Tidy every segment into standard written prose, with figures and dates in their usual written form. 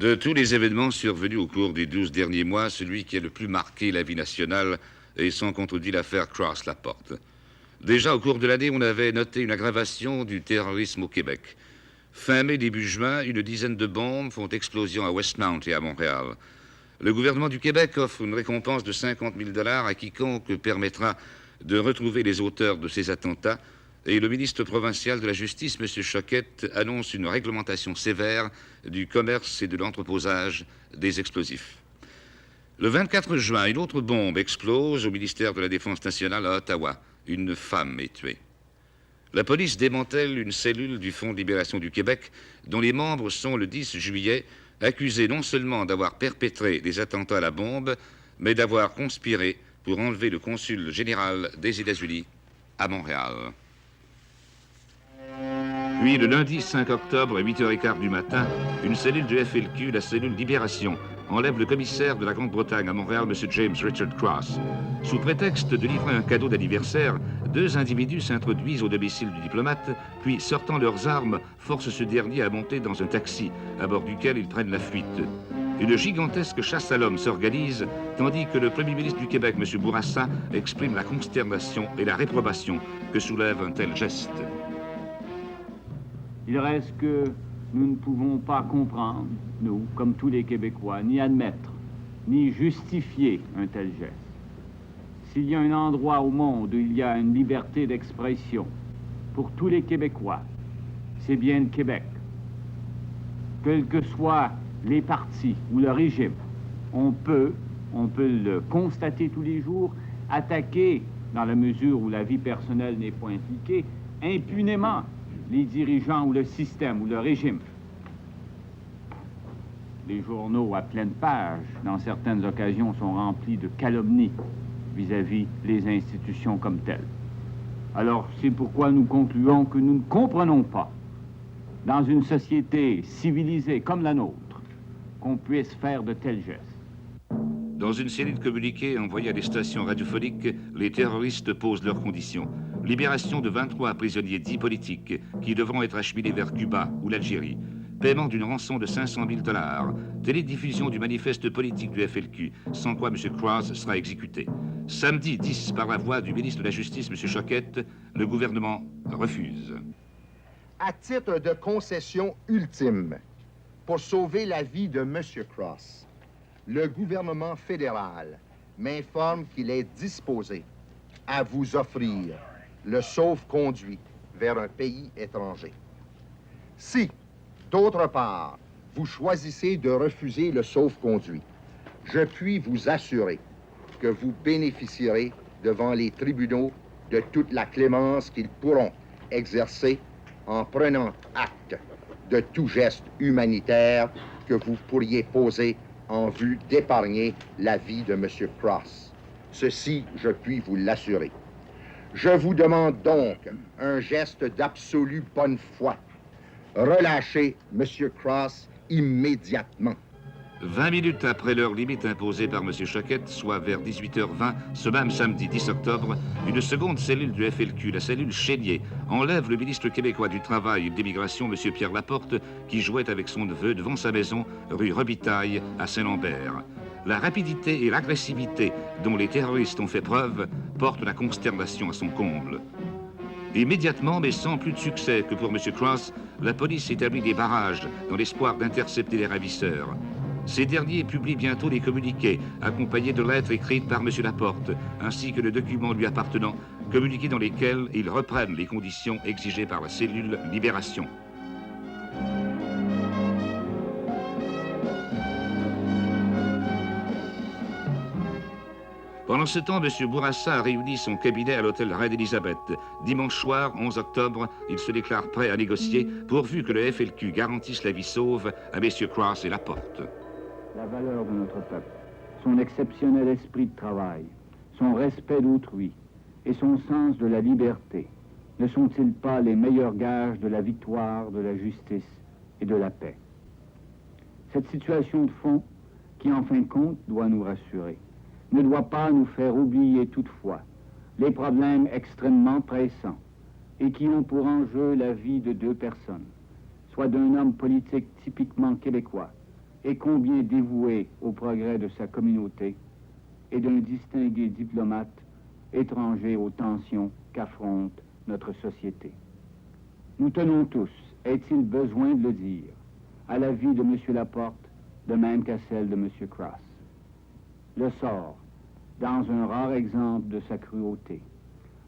De tous les événements survenus au cours des 12 derniers mois, celui qui a le plus marqué la vie nationale est sans contredit l'affaire Cross-Laporte. Déjà au cours de l'année, on avait noté une aggravation du terrorisme au Québec. Fin mai, début juin, une dizaine de bombes font explosion à Westmount et à Montréal. Le gouvernement du Québec offre une récompense de 50 000 $ à quiconque permettra de retrouver les auteurs de ces attentats. Et le ministre provincial de la Justice, M. Choquette, annonce une réglementation sévère du commerce et de l'entreposage des explosifs. Le 24 juin, une autre bombe explose au ministère de la Défense nationale à Ottawa. Une femme est tuée. La police démantèle une cellule du Fonds de libération du Québec dont les membres sont, le 10 juillet, accusés non seulement d'avoir perpétré des attentats à la bombe, mais d'avoir conspiré pour enlever le consul général des États-Unis à Montréal. Puis, le lundi 5 octobre, à 8h15 du matin, une cellule du FLQ, la cellule Libération, enlève le commissaire de la Grande-Bretagne à Montréal, M. James Richard Cross. Sous prétexte de livrer un cadeau d'anniversaire, deux individus s'introduisent au domicile du diplomate, puis, sortant leurs armes, forcent ce dernier à monter dans un taxi, à bord duquel ils prennent la fuite. Une gigantesque chasse à l'homme s'organise, tandis que le Premier ministre du Québec, M. Bourassa, exprime la consternation et la réprobation que soulève un tel geste. Il reste que nous ne pouvons pas comprendre, nous, comme tous les Québécois, ni admettre, ni justifier un tel geste. S'il y a un endroit au monde où il y a une liberté d'expression pour tous les Québécois, c'est bien le Québec. Quels que soient les partis ou le régime, on peut le constater tous les jours, attaquer, dans la mesure où la vie personnelle n'est pas impliquée, impunément les dirigeants ou le système ou le régime. Les journaux à pleine page, dans certaines occasions, sont remplis de calomnies vis-à-vis les institutions comme telles. Alors, c'est pourquoi nous concluons que nous ne comprenons pas, dans une société civilisée comme la nôtre, qu'on puisse faire de tels gestes. Dans une série de communiqués envoyés à des stations radiophoniques, les terroristes posent leurs conditions. Libération de 23 prisonniers dits politiques qui devront être acheminés vers Cuba ou l'Algérie. Paiement d'une rançon de 500 000 $. Télédiffusion du manifeste politique du FLQ, sans quoi M. Cross sera exécuté. Samedi 10, par la voix du ministre de la Justice, M. Choquette, le gouvernement refuse. À titre de concession ultime, pour sauver la vie de M. Cross, le gouvernement fédéral m'informe qu'il est disposé à vous offrir le sauf-conduit vers un pays étranger. Si, d'autre part, vous choisissez de refuser le sauf-conduit, je puis vous assurer que vous bénéficierez devant les tribunaux de toute la clémence qu'ils pourront exercer en prenant acte de tout geste humanitaire que vous pourriez poser en vue d'épargner la vie de M. Cross. Ceci, je puis vous l'assurer. Je vous demande donc un geste d'absolue bonne foi. Relâchez M. Cross immédiatement. 20 minutes après l'heure limite imposée par M. Choquette, soit vers 18h20, ce même samedi 10 octobre, une seconde cellule du FLQ, la cellule Chénier, enlève le ministre québécois du Travail et de l'Immigration, M. Pierre Laporte, qui jouait avec son neveu devant sa maison, rue Robitaille, à Saint-Lambert. La rapidité et l'agressivité dont les terroristes ont fait preuve portent la consternation à son comble. Immédiatement, mais sans plus de succès que pour M. Cross, la police établit des barrages dans l'espoir d'intercepter les ravisseurs. Ces derniers publient bientôt des communiqués accompagnés de lettres écrites par M. Laporte, ainsi que de documents lui appartenant, communiqués dans lesquels ils reprennent les conditions exigées par la cellule Libération. Pendant ce temps, M. Bourassa a réuni son cabinet à l'hôtel Reine-Élisabeth. Dimanche soir, 11 octobre, il se déclare prêt à négocier pourvu que le FLQ garantisse la vie sauve à M. Cross et Laporte. La valeur de notre peuple, son exceptionnel esprit de travail, son respect d'autrui et son sens de la liberté ne sont-ils pas les meilleurs gages de la victoire, de la justice et de la paix? Cette situation de fond, qui en fin de compte doit nous rassurer, ne doit pas nous faire oublier toutefois les problèmes extrêmement pressants et qui ont pour enjeu la vie de deux personnes, soit d'un homme politique typiquement québécois, et combien dévoué au progrès de sa communauté et d'un distingué diplomate étranger aux tensions qu'affronte notre société. Nous tenons tous, est-il besoin de le dire, à la vie de M. Laporte, de même qu'à celle de M. Cross. Le sort, dans un rare exemple de sa cruauté,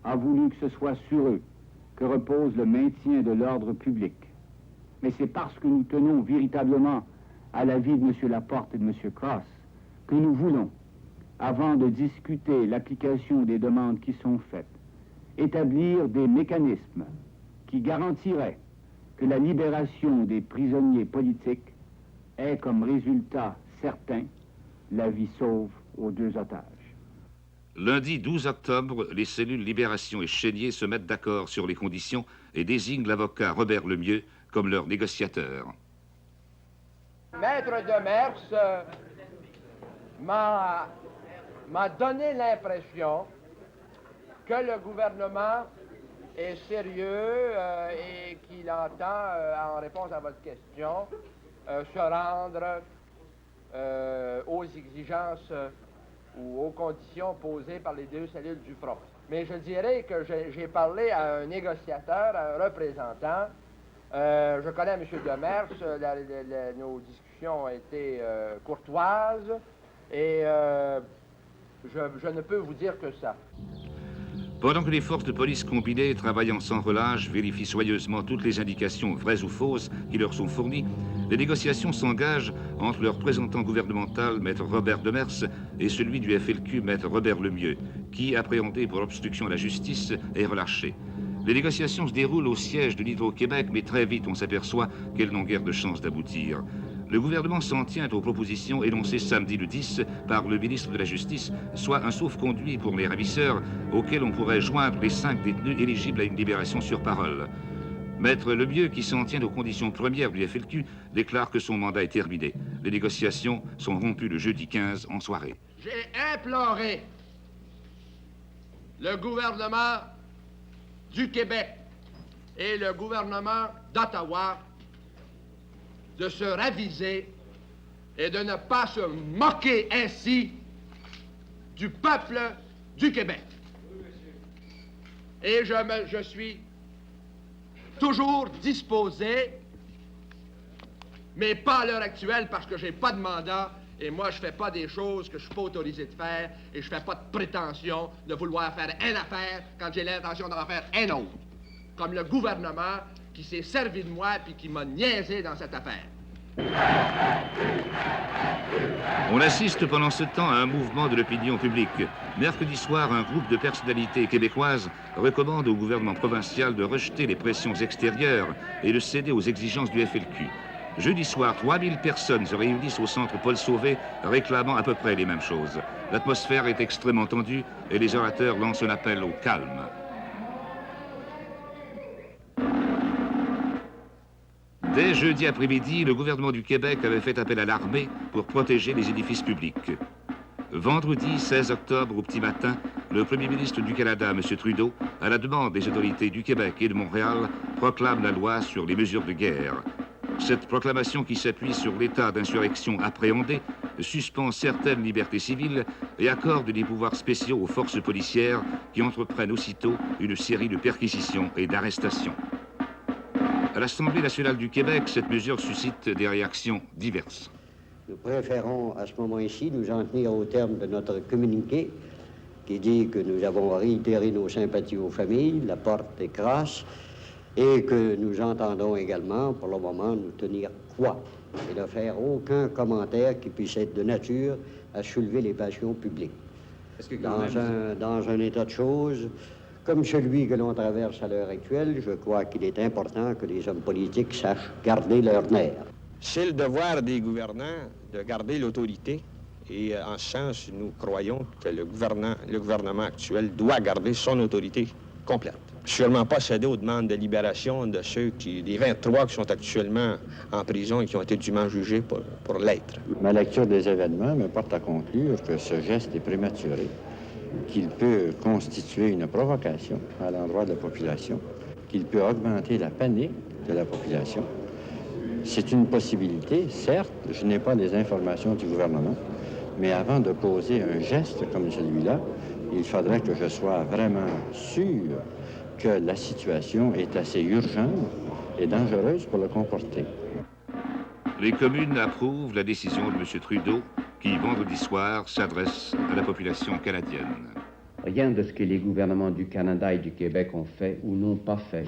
a voulu que ce soit sur eux que repose le maintien de l'ordre public. Mais c'est parce que nous tenons véritablement à la vie de M. Laporte et de M. Cross que nous voulons, avant de discuter l'application des demandes qui sont faites, établir des mécanismes qui garantiraient que la libération des prisonniers politiques ait comme résultat certain la vie sauve aux 2 otages. Lundi 12 octobre, les cellules Libération et Chénier se mettent d'accord sur les conditions et désignent l'avocat Robert Lemieux comme leur négociateur. Maître Demers m'a donné l'impression que le gouvernement est sérieux et qu'il entend, en réponse à votre question, se rendre aux exigences ou aux conditions posées par les 2 cellules du front. Mais je dirais que j'ai parlé à un négociateur, à un représentant. Je connais M. Demers, nos discussions ont été courtoises et je ne peux vous dire que ça. Pendant que les forces de police combinées, travaillant sans relâche, vérifient soigneusement toutes les indications vraies ou fausses qui leur sont fournies, les négociations s'engagent entre le représentant gouvernemental, maître Robert Demers, et celui du FLQ, maître Robert Lemieux, qui, appréhendé pour obstruction à la justice, est relâché. Les négociations se déroulent au siège de l'Hydro-Québec, mais très vite on s'aperçoit qu'elles n'ont guère de chance d'aboutir. Le gouvernement s'en tient aux propositions énoncées samedi le 10 par le ministre de la Justice, soit un sauf-conduit pour les ravisseurs auxquels on pourrait joindre les 5 détenus éligibles à une libération sur parole. Maître Lemieux, qui s'en tient aux conditions premières du FLQ, déclare que son mandat est terminé. Les négociations sont rompues le jeudi 15 en soirée. J'ai imploré le gouvernement du Québec et le gouvernement d'Ottawa de se raviser et de ne pas se moquer ainsi du peuple du Québec. Et je suis toujours disposé, mais pas à l'heure actuelle parce que j'ai pas de mandat et moi je fais pas des choses que je suis pas autorisé de faire et je fais pas de prétention de vouloir faire une affaire quand j'ai l'intention d'en faire un autre. Comme le gouvernement qui s'est servi de moi puis qui m'a niaisé dans cette affaire. On assiste pendant ce temps à un mouvement de l'opinion publique. Mercredi soir, un groupe de personnalités québécoises recommande au gouvernement provincial de rejeter les pressions extérieures et de céder aux exigences du FLQ. Jeudi soir, 3000 personnes se réunissent au centre Paul Sauvé, réclamant à peu près les mêmes choses. L'atmosphère est extrêmement tendue et les orateurs lancent un appel au calme. Dès jeudi après-midi, le gouvernement du Québec avait fait appel à l'armée pour protéger les édifices publics. Vendredi 16 octobre au petit matin, le Premier ministre du Canada, M. Trudeau, à la demande des autorités du Québec et de Montréal, proclame la loi sur les mesures de guerre. Cette proclamation, qui s'appuie sur l'état d'insurrection appréhendé, suspend certaines libertés civiles et accorde des pouvoirs spéciaux aux forces policières qui entreprennent aussitôt une série de perquisitions et d'arrestations. À l'Assemblée nationale du Québec, cette mesure suscite des réactions diverses. Nous préférons à ce moment-ci nous en tenir au terme de notre communiqué qui dit que nous avons réitéré nos sympathies aux familles, Laporte et Cross, et que nous entendons également, pour le moment, nous tenir quoi et ne faire aucun commentaire qui puisse être de nature à soulever les passions publiques. Dans un état de choses comme celui que l'on traverse à l'heure actuelle, je crois qu'il est important que les hommes politiques sachent garder leur nerf. C'est le devoir des gouvernants de garder l'autorité. Et en ce sens, nous croyons que le gouvernement actuel doit garder son autorité complète. Sûrement pas céder aux demandes de libération de des 23 qui sont actuellement en prison et qui ont été dûment jugés pour l'être. Ma lecture des événements me porte à conclure que ce geste est prématuré, qu'il peut constituer une provocation à l'endroit de la population, qu'il peut augmenter la panique de la population C'est une possibilité, certes, je n'ai pas les informations du gouvernement, mais avant de poser un geste comme celui-là, il faudrait que je sois vraiment sûr que la situation est assez urgente et dangereuse pour le comporter. Les communes approuvent la décision de M. Trudeau qui, vendredi soir, s'adresse à la population canadienne. Rien de ce que les gouvernements du Canada et du Québec ont fait ou n'ont pas fait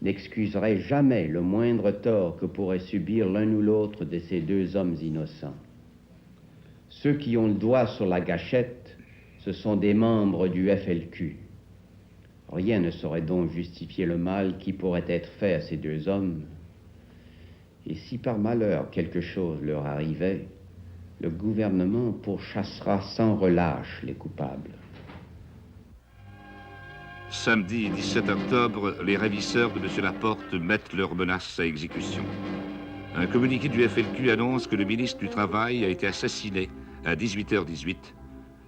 n'excuserait jamais le moindre tort que pourrait subir l'un ou l'autre de ces deux hommes innocents. Ceux qui ont le doigt sur la gâchette, ce sont des membres du FLQ. Rien ne saurait donc justifier le mal qui pourrait être fait à ces deux hommes. Et si par malheur quelque chose leur arrivait, le gouvernement pourchassera sans relâche les coupables. Samedi 17 octobre, les ravisseurs de M. Laporte mettent leurs menaces à exécution. Un communiqué du FLQ annonce que le ministre du Travail a été assassiné à 18h18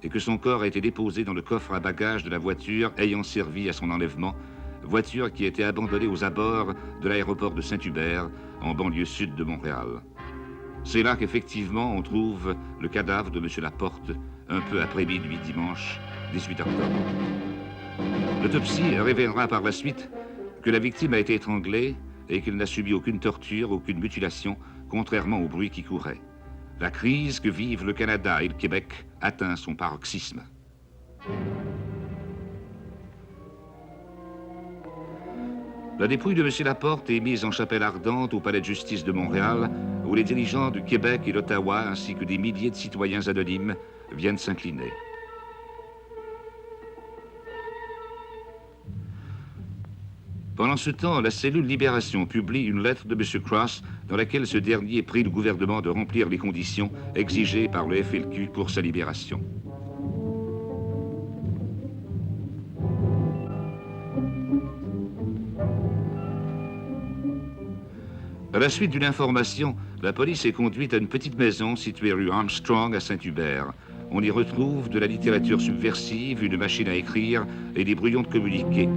et que son corps a été déposé dans le coffre à bagages de la voiture ayant servi à son enlèvement, voiture qui a été abandonnée aux abords de l'aéroport de Saint-Hubert, en banlieue sud de Montréal. C'est là qu'effectivement on trouve le cadavre de M. Laporte, un peu après minuit dimanche 18 octobre. L'autopsie révélera par la suite que la victime a été étranglée et qu'elle n'a subi aucune torture, aucune mutilation, contrairement au bruit qui courait. La crise que vivent le Canada et le Québec atteint son paroxysme. La dépouille de M. Laporte est mise en chapelle ardente au Palais de justice de Montréal, où les dirigeants du Québec et d'Ottawa, ainsi que des milliers de citoyens anonymes, viennent s'incliner. Pendant ce temps, la cellule Libération publie une lettre de M. Cross dans laquelle ce dernier prie le gouvernement de remplir les conditions exigées par le FLQ pour sa libération. À la suite d'une information, la police est conduite à une petite maison située rue Armstrong à Saint-Hubert. On y retrouve de la littérature subversive, une machine à écrire et des brouillons de communiqués.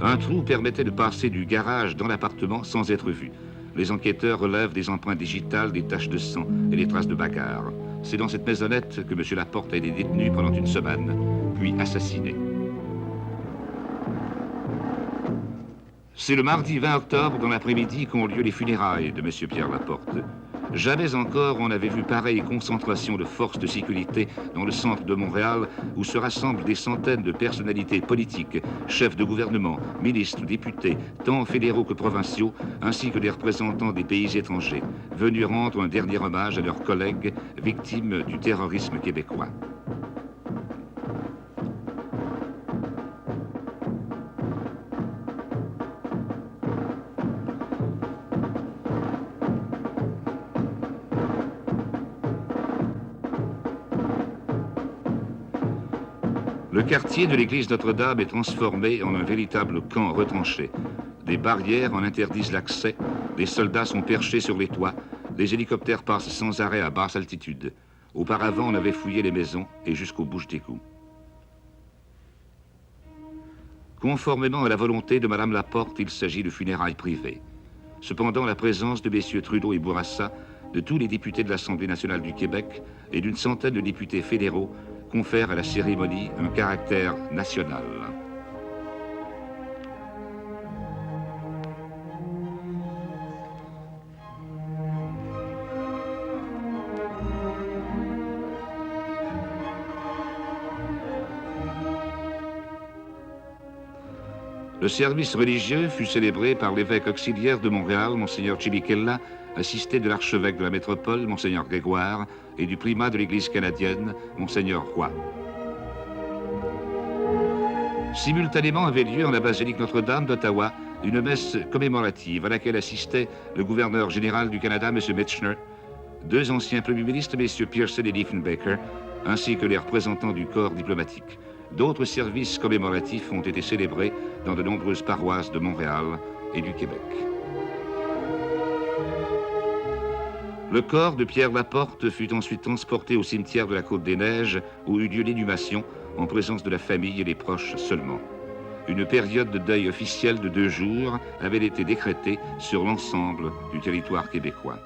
Un trou permettait de passer du garage dans l'appartement sans être vu. Les enquêteurs relèvent des empreintes digitales, des taches de sang et des traces de bagarre. C'est dans cette maisonnette que M. Laporte a été détenu pendant une semaine, puis assassiné. C'est le mardi 20 octobre, dans l'après-midi, qu'ont lieu les funérailles de M. Pierre Laporte. Jamais encore on n'avait vu pareille concentration de forces de sécurité dans le centre de Montréal, où se rassemblent des centaines de personnalités politiques, chefs de gouvernement, ministres, députés, tant fédéraux que provinciaux, ainsi que des représentants des pays étrangers, venus rendre un dernier hommage à leurs collègues victimes du terrorisme québécois. Le quartier de l'église Notre-Dame est transformé en un véritable camp retranché. Des barrières en interdisent l'accès, des soldats sont perchés sur les toits, les hélicoptères passent sans arrêt à basse altitude. Auparavant, on avait fouillé les maisons et jusqu'aux bouches d'égout. Conformément à la volonté de Mme Laporte, il s'agit de funérailles privées. Cependant, la présence de messieurs Trudeau et Bourassa, de tous les députés de l'Assemblée nationale du Québec et d'une centaine de députés fédéraux confère à la cérémonie un caractère national. Le service religieux fut célébré par l'évêque auxiliaire de Montréal, Monseigneur Chibikella, assisté de l'archevêque de la métropole, Monseigneur Grégoire, et du primat de l'Église canadienne, Monseigneur Roy. Simultanément avait lieu en la basilique Notre-Dame d'Ottawa une messe commémorative à laquelle assistait le gouverneur général du Canada, M. Michener, deux anciens premiers ministres, M. Pearson et Diefenbaker, ainsi que les représentants du corps diplomatique. D'autres services commémoratifs ont été célébrés dans de nombreuses paroisses de Montréal et du Québec. Le corps de Pierre Laporte fut ensuite transporté au cimetière de la Côte-des-Neiges où eut lieu l'inhumation en présence de la famille et des proches seulement. une période de deuil officiel de 2 jours avait été décrétée sur l'ensemble du territoire québécois.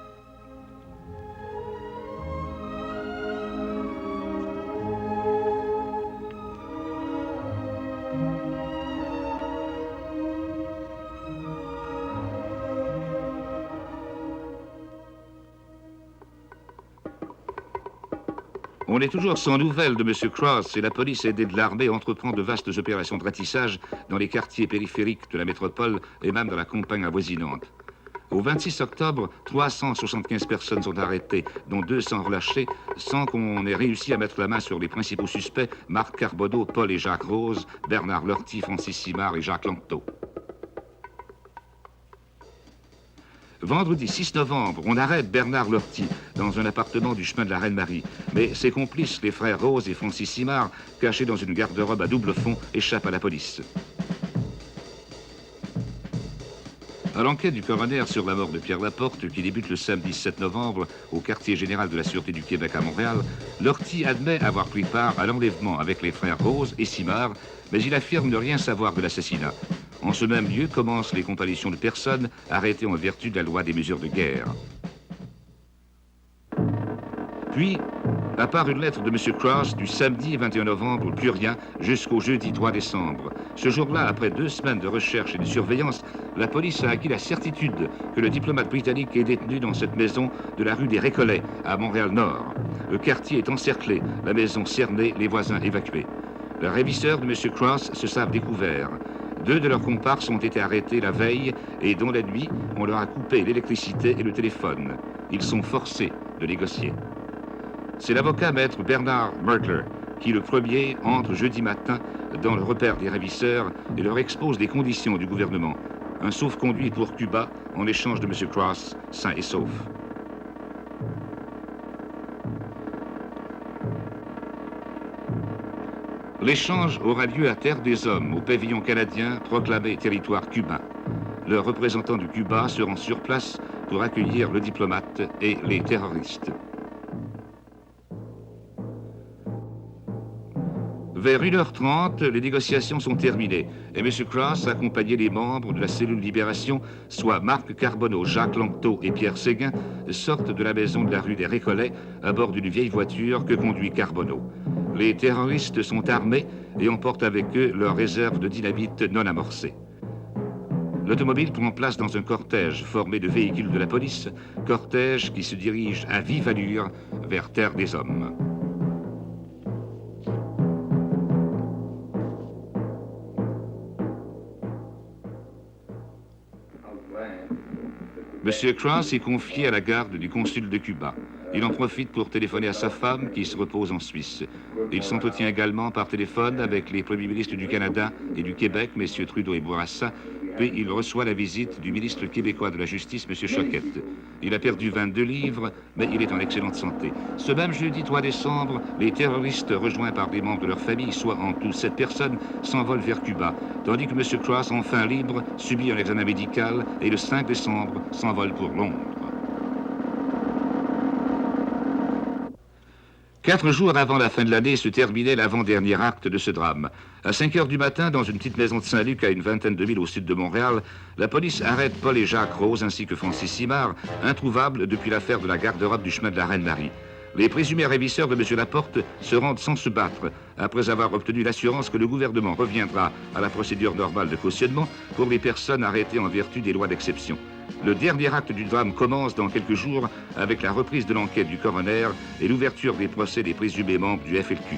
On est toujours sans nouvelles de M. Cross et la police aidée de l'armée entreprend de vastes opérations de ratissage dans les quartiers périphériques de la métropole et même dans la campagne avoisinante. Au 26 octobre, 375 personnes sont arrêtées, dont 200 relâchées, sans qu'on ait réussi à mettre la main sur les principaux suspects, Marc Carbonneau, Paul et Jacques Rose, Bernard Lortie, Francis Simard et Jacques Langteau. Vendredi 6 novembre, on arrête Bernard Lortie dans un appartement du chemin de la Reine-Marie. Mais ses complices, les frères Rose et Francis Simard, cachés dans une garde-robe à double fond, échappent à la police. À l'enquête du coroner sur la mort de Pierre Laporte, qui débute le samedi 7 novembre au quartier général de la Sûreté du Québec à Montréal, Lortie admet avoir pris part à l'enlèvement avec les frères Rose et Simard, mais il affirme ne rien savoir de l'assassinat. En ce même lieu commencent les comparutions de personnes arrêtées en vertu de la loi des mesures de guerre. Puis, à part une lettre de M. Cross du samedi 21 novembre, plus rien, jusqu'au jeudi 3 décembre. Ce jour-là, après 2 semaines de recherche et de surveillance, la police a acquis la certitude que le diplomate britannique est détenu dans cette maison de la rue des Récollets, à Montréal-Nord. Le quartier est encerclé, la maison cernée, les voisins évacués. Les ravisseurs de M. Cross se savent découverts. 2 de leurs comparses ont été arrêtés la veille et dans la nuit, on leur a coupé l'électricité et le téléphone. Ils sont forcés de négocier. C'est l'avocat maître Bernard Mertler qui, le premier, entre jeudi matin dans le repère des ravisseurs et leur expose les conditions du gouvernement. Un sauf-conduit pour Cuba en échange de M. Cross, sain et sauf. L'échange aura lieu à Terre des Hommes, au pavillon canadien proclamé territoire cubain. Le représentant du Cuba se rend sur place pour accueillir le diplomate et les terroristes. Vers 1h30, les négociations sont terminées et M. Cross, accompagné des membres de la cellule Libération, soit Marc Carbonneau, Jacques Langteau et Pierre Séguin, sortent de la maison de la rue des Récollets à bord d'une vieille voiture que conduit Carbonneau. Les terroristes sont armés et emportent avec eux leurs réserves de dynamite non amorcées. L'automobile prend place dans un cortège formé de véhicules de la police, cortège qui se dirige à vive allure vers Terre des Hommes. M. Cross est confié à la garde du consul de Cuba. Il en profite pour téléphoner à sa femme qui se repose en Suisse. Il s'entretient également par téléphone avec les premiers ministres du Canada et du Québec, M. Trudeau et Bourassa, puis il reçoit la visite du ministre québécois de la Justice, M. Choquette. Il a perdu 22 livres, mais il est en excellente santé. Ce même jeudi 3 décembre, les terroristes rejoints par des membres de leur famille, soit en tout 7 personnes, s'envolent vers Cuba, tandis que M. Cross, enfin libre, subit un examen médical et le 5 décembre s'envole pour Londres. 4 jours avant la fin de l'année se terminait l'avant-dernier acte de ce drame. À 5 heures du matin, dans une petite maison de Saint-Luc à une vingtaine de milles au sud de Montréal, la police arrête Paul et Jacques Rose ainsi que Francis Simard, introuvables depuis l'affaire de la garde-robe du chemin de la Reine-Marie. Les présumés ravisseurs de M. Laporte se rendent sans se battre, après avoir obtenu l'assurance que le gouvernement reviendra à la procédure normale de cautionnement pour les personnes arrêtées en vertu des lois d'exception. Le dernier acte du drame commence dans quelques jours avec la reprise de l'enquête du coroner et l'ouverture des procès des présumés membres du FLQ.